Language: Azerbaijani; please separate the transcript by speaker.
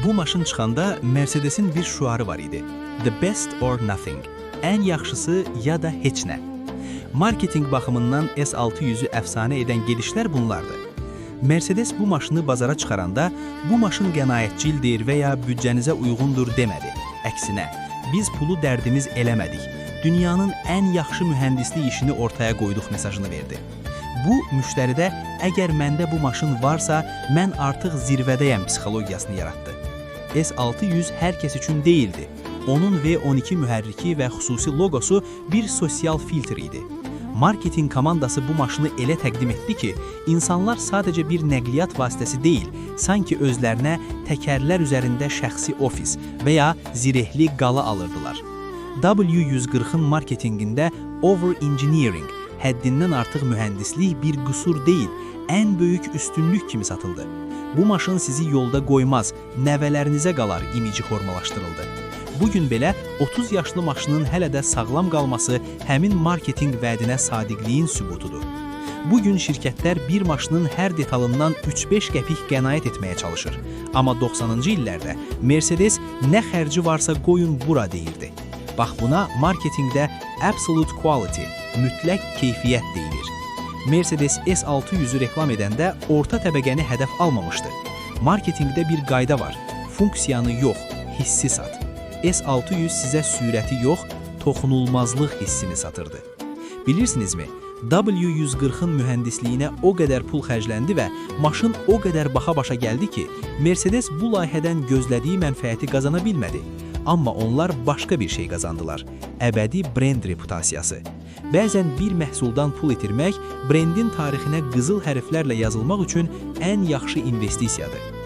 Speaker 1: Bu maşın çıxanda Mercedes-in bir şüarı var idi. The best or nothing. Ən yaxşısı ya da heç nə. Marketing baxımından S600-ü əfsanə edən gedişlər bunlardır. Mercedes bu maşını bazara çıxaranda bu maşın qənaətcildir və ya büdcənizə uyğundur demədi. Əksinə, biz pulu dərdimiz eləmədik. Dünyanın ən yaxşı mühəndislik işini ortaya qoyduq mesajını verdi. Bu, müştəridə əgər məndə bu maşın varsa, mən artıq zirvədəyəm psixologiyasını yaratdı. S600 hər kəs üçün deyildi. Onun V12 mühərriki və xüsusi logosu bir sosial filtr idi. Marketing komandası bu maşını elə təqdim etdi ki, insanlar sadəcə bir nəqliyyat vasitəsi deyil, sanki özlərinə təkərlər üzərində şəxsi ofis və ya zirehli qala alırdılar. W140-ın marketingində over-engineering, həddindən artıq mühəndislik bir qüsur deyil, ən böyük üstünlük kimi satıldı. Bu maşın sizi yolda qoymaz, nəvələrinizə qalar imici formalaşdırıldı. Bugün belə 30 yaşlı maşının hələ də sağlam qalması həmin marketing vədinə sadiqliyin sübutudur. Bugün şirkətlər bir maşının hər detalından 3-5 qəpik qənaət etməyə çalışır. Amma 90-cı illərdə Mercedes nə xərci varsa qoyun bura deyirdi. Bax buna marketingdə absolute quality, mütləq keyfiyyət deyilir. Mercedes S600-ü reklam edəndə orta təbəqəni hədəf almamışdı. Marketingdə bir qayda var, funksiyanı yox, hissi sat. S600 sizə sürəti yox, toxunulmazlıq hissini satırdı. Bilirsinizmi, W140-ın mühəndisliyinə o qədər pul xərcləndi və maşın o qədər baxa başa gəldi ki, Mercedes bu layihədən gözlədiyi mənfəəti qazana bilmədi. Amma onlar başqa bir şey qazandılar, əbədi brend reputasiyası. Bəzən bir məhsuldan pul itirmək, brendin tarixinə qızıl hərflərlə yazılmaq üçün ən yaxşı investisiyadır.